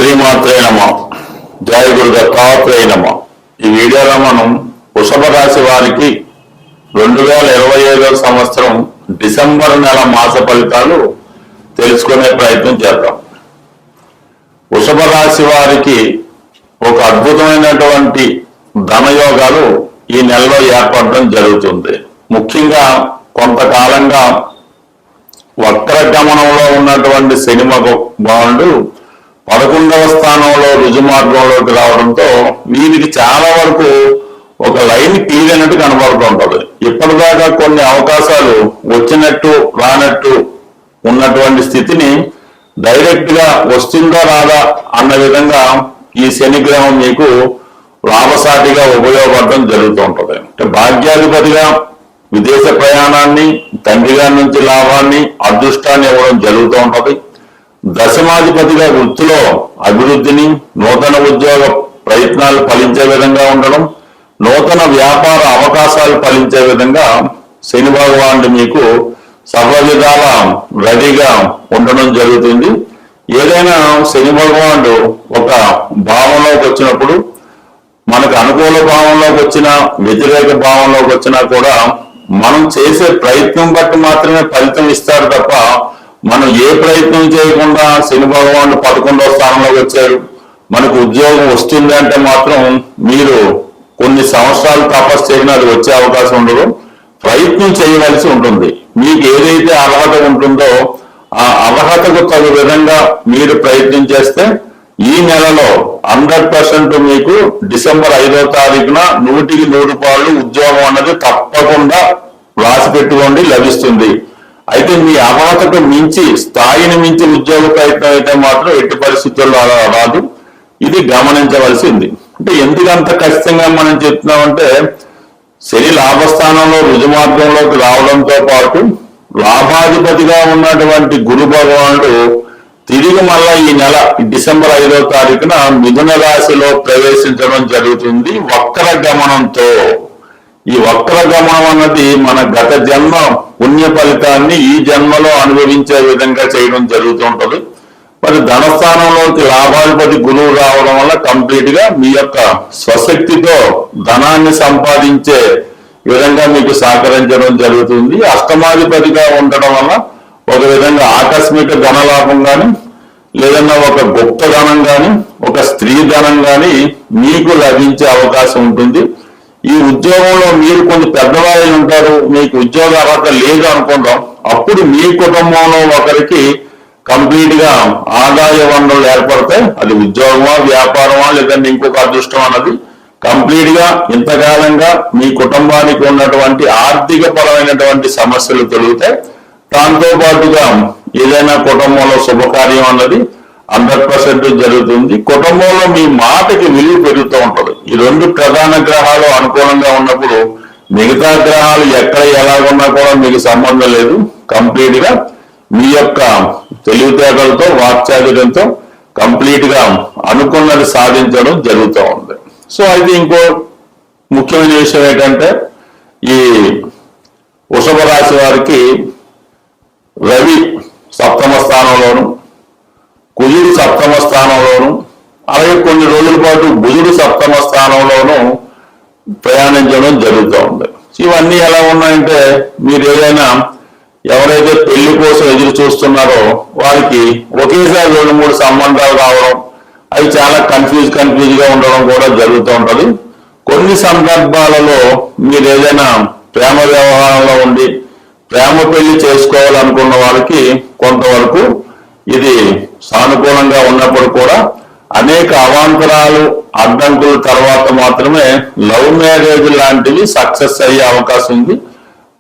శ్రీమాత్రే నమః. జయ గురు దత్తాత్రేయ నమః. ఈ వీడియోలో మనం వృషభ రాశి వారికి 2025 సంవత్సరం డిసెంబర్ నెల మాస ఫలితాలు తెలుసుకునే ప్రయత్నం చేద్దాం. వృషభ రాశి వారికి ఒక అద్భుతమైనటువంటి ధనయోగాలు ఈ నెలలో ఏర్పడడం జరుగుతుంది. ముఖ్యంగా కొంతకాలంగా వక్రగమనంలో ఉన్నటువంటి శని భగవానుడు 11వ స్థానంలో రుజుమార్గంలోకి రావడంతో వీరికి చాలా వరకు ఒక లైన్ క్లియర్ అయినట్టు కనబడుతుంటది. ఇప్పటిదాకా కొన్ని అవకాశాలు వచ్చినట్టు రానట్టు ఉన్నటువంటి స్థితిని డైరెక్ట్ గా వస్తుందా రాదా అన్న విధంగా ఈ శని గ్రహం మీకు లాభసాటిగా ఉపయోగపడడం జరుగుతూ ఉంటది. అంటే భాగ్యాధిపతిగా విదేశ ప్రయాణాన్ని, తండ్రి గారి నుంచి లాభాన్ని, అదృష్టాన్ని ఇవ్వడం జరుగుతూ ఉంటది. దశమాధిపతిగా వృత్తిలో అభివృద్ధిని, నూతన ఉద్యోగ ప్రయత్నాలు ఫలించే విధంగా ఉండడం, నూతన వ్యాపార అవకాశాలు ఫలించే విధంగా శని భగవానుడు మీకు సర్వ విధాల రెడీగా ఉండడం జరుగుతుంది. ఏదైనా శని భగవానుడు ఒక భావంలోకి వచ్చినప్పుడు మనకు అనుకూల భావంలోకి వచ్చినా వ్యతిరేక భావంలోకి వచ్చినా కూడా మనం చేసే ప్రయత్నం బట్టి మాత్రమే ఫలితం ఇస్తాడు తప్ప మనం ఏ ప్రయత్నం చేయకుండా శని భగవానుడు 11వ స్థానంలోకి వచ్చారు, మనకు ఉద్యోగం వస్తుంది అంటే మాత్రం మీరు కొన్ని సంవత్సరాలు తపస్సు చేసినా అది వచ్చే అవకాశం ఉండదు. ప్రయత్నం చేయవలసి ఉంటుంది. మీకు ఏదైతే అర్హత ఉంటుందో ఆ అర్హతకు తగు విధంగా మీరు ప్రయత్నం చేస్తే ఈ నెలలో 100% మీకు డిసెంబర్ 5వ తారీఖున 100కి 100 ఉద్యోగం అన్నది తప్పకుండా రాసి పెట్టుకోండి, లభిస్తుంది. అయితే మీ అర్హతకు మించి, స్థాయిని మించి ఉద్యోగ ప్రయత్నం అయితే మాత్రం ఎట్టి పరిస్థితుల్లో రాదు. ఇది గమనించవలసింది. అంటే ఎందుకంత ఖచ్చితంగా మనం చెప్తున్నామంటే శని లాభస్థానంలో రుజుమార్గంలోకి రావడంతో పాటు లాభాధిపతిగా ఉన్నటువంటి గురు భగవానుడు తిరిగి మళ్ళా ఈ నెల డిసెంబర్ 5వ తారీఖున మిథున రాశిలో ప్రవేశించడం జరుగుతుంది వక్ర గమనంతో. ఈ వక్ర గమనం అన్నది మన గత జన్మ పుణ్య ఫలితాన్ని ఈ జన్మలో అనుభవించే విధంగా చేయడం జరుగుతుంటది. మరి ధనస్థానంలోకి లాభాధిపతి గురువు రావడం వల్ల కంప్లీట్ గా మీ యొక్క స్వశక్తితో ధనాన్ని సంపాదించే విధంగా మీకు సహకరించడం జరుగుతుంది. అష్టమాధిపతిగా ఉండడం వల్ల ఒక విధంగా ఆకస్మిక ధనలాభం కానీ, లేదన్నా ఒక గుప్త ధనం కానీ, ఒక స్త్రీ ధనం కానీ మీకు లభించే అవకాశం ఉంటుంది. ఈ ఉద్యోగంలో మీరు కొంచెం పెద్దవాళ్ళు ఉంటారు, మీకు ఉద్యోగ అర్హత లేదు అనుకుందాం. అప్పుడు మీ కుటుంబంలో ఒకరికి కంప్లీట్ గా ఆదాయ వనరులు ఏర్పడతాయి. అది ఉద్యోగమా, వ్యాపారమా, లేదంటే ఇంకొక అదృష్టం అన్నది కంప్లీట్ గా ఇంతకాలంగా మీ కుటుంబానికి ఉన్నటువంటి ఆర్థిక పరమైనటువంటి సమస్యలు తొలుగుతాయి. దాంతో పాటుగా ఏదైనా కుటుంబంలో శుభకార్యం అన్నది 100% జరుగుతుంది. కుటుంబంలో మీ మాటకి విలువ పెరుగుతూ ఉంటది. ఈ రెండు ప్రధాన గ్రహాలు అనుకూలంగా ఉన్నప్పుడు మిగతా గ్రహాలు ఎక్కడ ఎలాగున్నా కూడా మీకు సంబంధం లేదు. కంప్లీట్ గా మీ యొక్క తెలివితేటలతో, వాక్చాతుర్యంతో కంప్లీట్ గా అనుకున్నది సాధించడం జరుగుతూ ఉంది. సో అయితే ఇంకో ముఖ్యమైన విషయం ఏంటంటే ఈ వృషభ రాశి వారికి రవి 7వ స్థానంలోను, కుజుడు 7వ స్థానంలోను, అలాగే కొన్ని రోజుల పాటు బుధుడు 7వ స్థానంలోను ప్రయాణించడం జరుగుతూ ఉంది. ఇవన్నీ ఎలా ఉన్నాయంటే మీరు ఏదైనా ఎవరైతే పెళ్లి కోసం ఎదురు చూస్తున్నారో వారికి ఒకేసారి 2-3 సంబంధాలు రావడం, అవి చాలా కన్ఫ్యూజ్ గా ఉండడం కూడా జరుగుతూ ఉంటది. కొన్ని సందర్భాలలో మీరు ఏదైనా ప్రేమ వ్యవహారంలో ఉండి ప్రేమ పెళ్లి చేసుకోవాలనుకున్న వారికి కొంతవరకు ఇది సానుకూలంగా ఉన్నప్పుడు కూడా అనేక అవాంతరాలు, అడ్డంకుల తర్వాత మాత్రమే లవ్ మ్యారేజ్ లాంటివి సక్సెస్ అయ్యే అవకాశం ఉంది.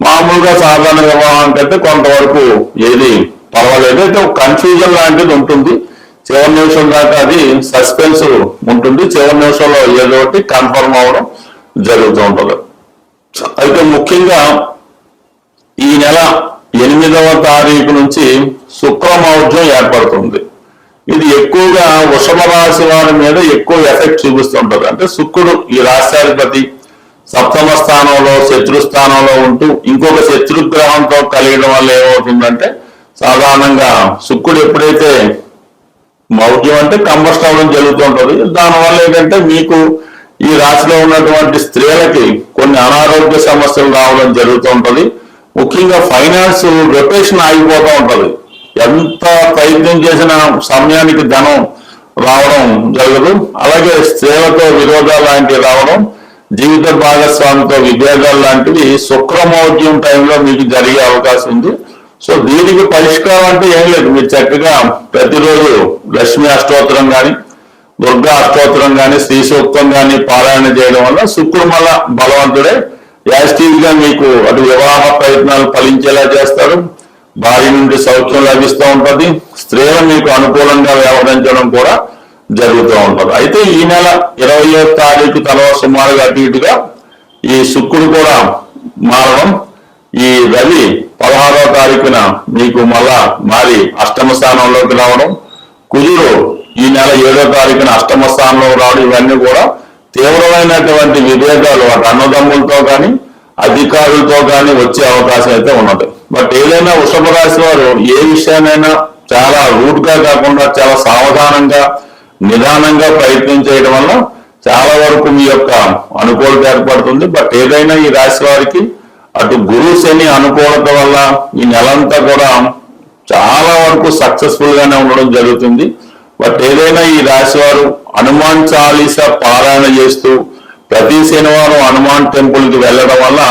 మామూలుగా సాధారణ వివాహం కంటే కొంతవరకు ఏది పర్వాలేదు, అయితే కన్ఫ్యూజన్ లాంటిది ఉంటుంది. చివరి నిమిషం దాకా అది సస్పెన్స్ ఉంటుంది. చివరి నిమిషంలో ఏదో ఒకటి కన్ఫర్మ్ అవ్వడం జరుగుతూ ఉంటుంది. అయితే ముఖ్యంగా ఈ నెల 8వ తారీఖు నుంచి శుక్రమౌఢ్యం ఏర్పడుతుంది. ఇది ఎక్కువగా వృషభ రాశి వారి మీద ఎక్కువ ఎఫెక్ట్ చూపిస్తుంటది. అంటే శుక్రుడు ఈ రాష్ట్రాధిపతి 7వ స్థానంలో శత్రుస్థానంలో ఉంటూ ఇంకొక శత్రుగ్రహంతో కలిగడం వల్ల ఏమవుతుందంటే సాధారణంగా శుక్రుడు ఎప్పుడైతే మౌఢ్యం అంటే కంబస్ట్ అవ్వడం జరుగుతూ ఉంటుంది. దానివల్ల ఏంటంటే మీకు ఈ రాశిలో ఉన్నటువంటి స్త్రీలకి కొన్ని అనారోగ్య సమస్యలు రావడం జరుగుతూ ఉంటుంది. ముఖ్యంగా ఫైనాన్స్ రొటేషన్ ఆగిపోతూ ఉంటుంది. ఎంత ప్రయత్నం చేసిన సమయానికి ధనం రావడం జరగదు. అలాగే స్త్రీలతో విరోధాలు లాంటివి రావడం, జీవిత భాగస్వామితో విభేదాలు లాంటివి శుక్రమౌఢ్యం టైంలో మీకు జరిగే అవకాశం ఉంది. సో దీనికి పరిష్కారం అంటే ఏం లేదు, మీరు చక్కగా ప్రతిరోజు లక్ష్మీ అష్టోత్తరం కానీ, దుర్గా అష్టోత్తరం కానీ, శ్రీ సూక్తం కానీ పారాయణ చేయడం వల్ల శుక్రుడు మళ్ళా బలవంతుడే యాస్టీవ్గా మీకు అటు వివాహ ప్రయత్నాలు ఫలించేలా చేస్తారు. భార్య నుండి సౌఖ్యం లభిస్తూ ఉంటుంది. స్త్రీలు మీకు అనుకూలంగా వ్యవహరించడం కూడా జరుగుతూ ఉంటుంది. అయితే ఈ నెల 20వ తారీఖు తర్వాత సుమారుగా అటు ఇటుగా ఈ శుక్రుడు కూడా మారడం, ఈ రవి 16వ తారీఖున మీకు మళ్ళా మారి అష్టమ స్థానంలోకి రావడం, కుజుడు ఈ నెల 7వ తారీఖున అష్టమ స్థానంలో రావడం, ఇవన్నీ కూడా తీవ్రమైనటువంటి విభేదాలు అటు అన్నదమ్ములతో కానీ అధికారులతో కానీ వచ్చే అవకాశం అయితే ఉన్నది. బట్ ఏదైనా వృషభ రాశి వారు ఏ విషయానైనా చాలా రూట్ గా కాకుండా చాలా సావధానంగా నిదానంగా ప్రయత్నం చేయడం వల్ల చాలా వరకు మీ యొక్క అనుకూలత ఏర్పడుతుంది. బట్ ఏదైనా ఈ రాశి వారికి అటు గురు శని అనుకూలత వల్ల ఈ నెలంతా కూడా చాలా వరకు సక్సెస్ఫుల్ గానే ఉండడం జరుగుతుంది. బట్ ఏదైనా ఈ రాశి వారు హనుమాన్ చాలీసా పారాయణ చేస్తూ ప్రతి శనివారం హనుమాన్ టెంపుల్ కి వెళ్ళడం వల్ల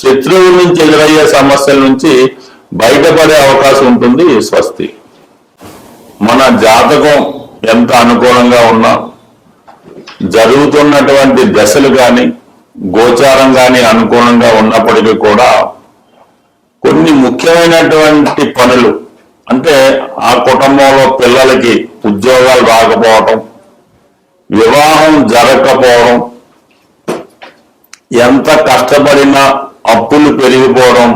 శత్రువుల నుంచి ఎదురయ్యే సమస్యల నుంచి బయటపడే అవకాశం ఉంటుంది. స్వస్తి. మన జాతకం ఎంత అనుకూలంగా ఉన్నా జరుగుతున్నటువంటి దశలు కానీ గోచారం కానీ అనుకూలంగా ఉన్నప్పటికీ కూడా కొన్ని ముఖ్యమైనటువంటి పనులు, అంటే ఆ కుటుంబంలో పిల్లలకి ఉద్యోగాలు రాకపోవటం, వివాహం జరగకపోవడం, ఎంత కష్టపడినా అప్పులు పెరిగిపోవడం,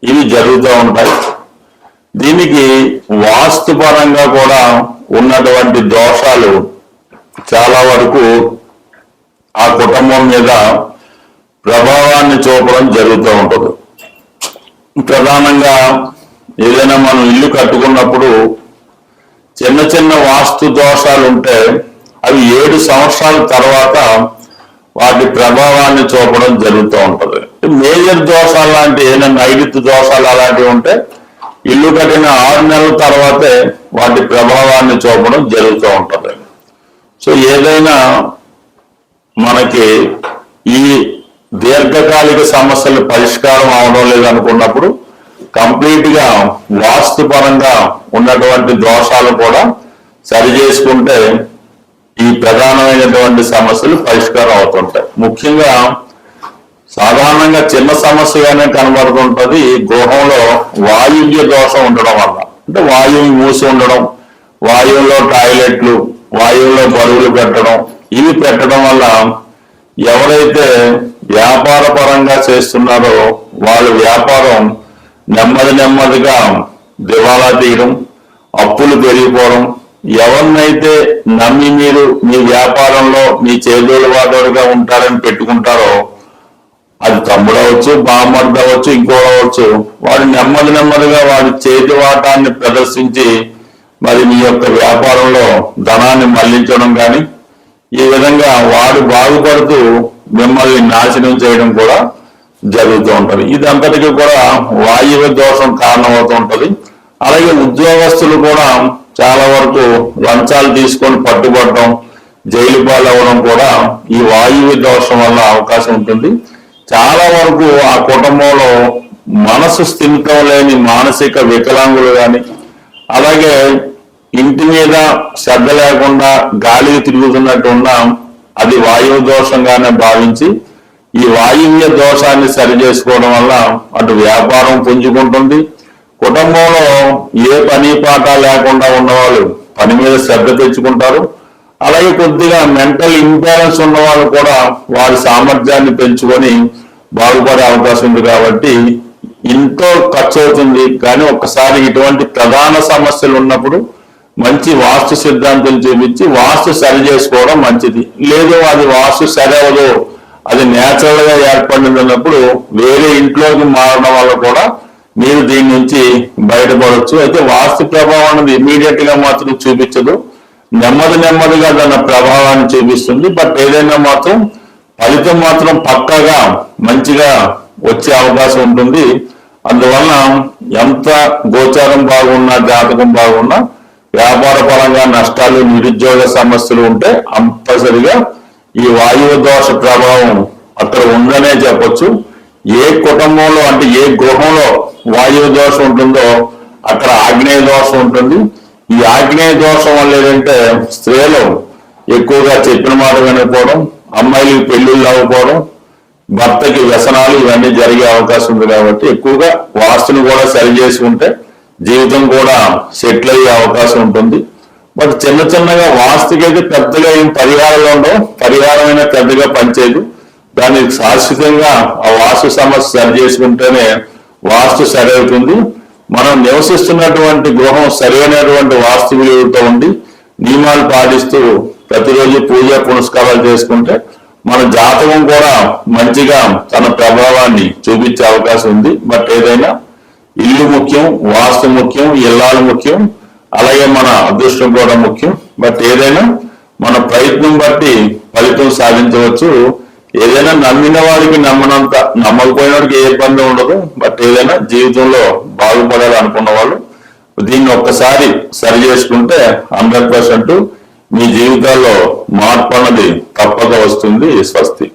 ఇవి జరుగుతూ ఉంటాయి. దీనికి వాస్తుపరంగా కూడా ఉన్నటువంటి దోషాలు చాలా వరకు ఆ కుటుంబం మీద ప్రభావాన్ని చూపడం జరుగుతూ ఉంటుంది. ప్రధానంగా ఏదైనా మనం ఇల్లు కట్టుకున్నప్పుడు చిన్న చిన్న వాస్తు దోషాలు ఉంటే అవి 7 సంవత్సరాల తర్వాత వాటి ప్రభావాన్ని చూపడం జరుగుతూ ఉంటుంది. మేజర్ దోషాలు లాంటి ఏదైనా నైరుతి దోషాలు అలాంటివి ఉంటే ఇల్లు కట్టిన 6 నెలల తర్వాతే వాటి ప్రభావాన్ని చూపడం జరుగుతూ ఉంటుంది. సో ఏదైనా మనకి ఈ దీర్ఘకాలిక సమస్యలు పరిష్కారం అవడం లేదనుకున్నప్పుడు కంప్లీట్ గా వాస్తుపరంగా ఉన్నటువంటి దోషాలు కూడా సరి చేసుకుంటే ఈ ప్రధానమైనటువంటి సమస్యలు పరిష్కారం అవుతుంటాయి. ముఖ్యంగా సాధారణంగా చిన్న సమస్యగానే కనబడుతుంటది గృహంలో వాయువ్య దోషం ఉండడం వల్ల. అంటే వాయువు మూసి ఉండడం, వాయువులో టాయిలెట్లు, వాయువులో బరువులు పెట్టడం, ఇవి పెట్టడం వల్ల ఎవరైతే వ్యాపార పరంగా చేస్తున్నారో వాళ్ళ వ్యాపారం నెమ్మదిగా దివాలా తీయడం, అప్పులు పెరిగిపోవడం, ఎవరినైతే నమ్మి మీరు మీ వ్యాపారంలో మీ చేదోడు వాదోడుగా ఉంటారని పెట్టుకుంటారో, అది తమ్ముడవచ్చు, బామ్మర్ది అవ్వచ్చు, ఇంకోవచ్చు, వాడు నెమ్మదిగా వాడి చేతి వాటాన్ని ప్రదర్శించి మరి మీ యొక్క వ్యాపారంలో ధనాన్ని మళ్లించడం కానీ, ఈ విధంగా వాడు బాగుపడుతూ మిమ్మల్ని నాశనం చేయడం కూడా జరుగుతూ ఉంటది. ఇదంతటికీ కూడా వాయువ్య దోషం కారణమవుతూ ఉంటది. అలాగే ఉద్యోగస్తులు కూడా చాలా వరకు లంచాలు తీసుకొని పట్టుబడటం, జైలు పాలవడం కూడా ఈ వాయువ్య దోషం వల్ల అవకాశం ఉంటుంది. చాలా వరకు ఆ కుటుంబంలో మనసు స్థిమితం లేని మానసిక వికలాంగులు కానీ, అలాగే ఇంటి మీద శ్రద్ధ లేకుండా గాలికి తిరుగుతున్నట్టు ఉన్న అది వాయువు దోషంగానే భావించి ఈ వాయువ్య దోషాన్ని సరి చేసుకోవడం వల్ల అటు వ్యాపారం పుంజుకుంటుంది. కుటుంబంలో ఏ పని పాట లేకుండా ఉన్నవాళ్ళు పని మీద శ్రద్ధ తెచ్చుకుంటారు. అలాగే కొద్దిగా మెంటల్ ఇంబ్యాలెన్స్ ఉన్న వాళ్ళు కూడా వారి సామర్థ్యాన్ని పెంచుకొని బాగుపడే అవకాశం ఉంది. కాబట్టి ఎంతో ఖర్చు అవుతుంది. కానీ ఒక్కసారి ఇటువంటి ప్రధాన సమస్యలు ఉన్నప్పుడు మంచి వాస్తు సిద్ధాంతం చూపించి వాస్తు సరి చేసుకోవడం మంచిది. లేదు అది వాస్తు సరవదు, అది నేచురల్ గా ఏర్పడింది అన్నప్పుడు వేరే ఇంట్లోకి మారడం వల్ల కూడా మీరు దీని నుంచి బయటపడవచ్చు. అయితే వాస్తు ప్రభావం అనేది ఇమీడియట్ గా మాత్రం చూపించదు. నెమ్మది నెమ్మదిగా దాని ప్రభావాన్ని చూపిస్తుంది. బట్ ఏదైనా మాత్రం ఫలితం మాత్రం పక్కాగా మంచిగా వచ్చే అవకాశం ఉంటుంది. అందువలన ఎంత గోచారం బాగున్నా, జాతకం బాగున్నా, వ్యాపార పరంగా నష్టాలు, నిరుద్యోగ సమస్యలు ఉంటే కంపల్సరిగా ఈ వాయువు దోష ప్రభావం అక్కడ ఉందనే చెప్పొచ్చు. ఏ కుటుంబంలో అంటే ఏ గృహంలో వాయువు దోషం ఉంటుందో అక్కడ ఆగ్నేయ దోషం ఉంటుంది. ఈ ఆగ్నేయ దోషం వల్ల ఏంటంటే స్త్రీలు ఎక్కువగా చెప్పిన మాట వినకపోవడం, అమ్మాయిలకి పెళ్లిళ్ళు అవ్వకపోవడం, భర్తకి వ్యసనాలు ఇవన్నీ జరిగే అవకాశం ఉంది. కాబట్టి ఎక్కువగా వాస్తుని కూడా సరి చేసుకుంటే జీవితం కూడా సెటిల్ అయ్యే అవకాశం ఉంటుంది. బట్ చిన్న చిన్నగా వాస్తుకి అయితే పెద్దగా ఏం పరిహారాలు ఉండవు. పరిహారం అయినా పెద్దగా పనిచేయదు. దానికి శాశ్వతంగా ఆ వాస్తు సమస్య సరి చేసుకుంటేనే వాస్తు సరి అవుతుంది. మనం నివసిస్తున్నటువంటి గృహం సరైనటువంటి వాస్తు విలువలతో ఉండి నియమాలు పాటిస్తూ ప్రతిరోజు పూజ పునస్కారాలు చేసుకుంటే మన జాతకం కూడా మంచిగా తన ప్రభావాన్ని చూపించే అవకాశం ఉంది. బట్ ఏదైనా ఇల్లు ముఖ్యం, వాస్తు ముఖ్యం, ఇల్లాలు ముఖ్యం, అలాగే మన అదృష్టం కూడా ముఖ్యం. బట్ ఏదైనా మన ప్రయత్నం బట్టి ఫలితం సాధించవచ్చు. ఏదైనా నమ్మిన వాడికి నమ్మనంత, నమ్మకపోయిన వాడికి ఏ ఇబ్బంది ఉండదు. బట్ ఏదైనా జీవితంలో బాగుపడాలి అనుకున్న వాళ్ళు దీన్ని ఒక్కసారి సరి చేసుకుంటే 100% మీ జీవితాల్లో మార్పు అన్నది తప్పక వస్తుంది. స్వస్తి.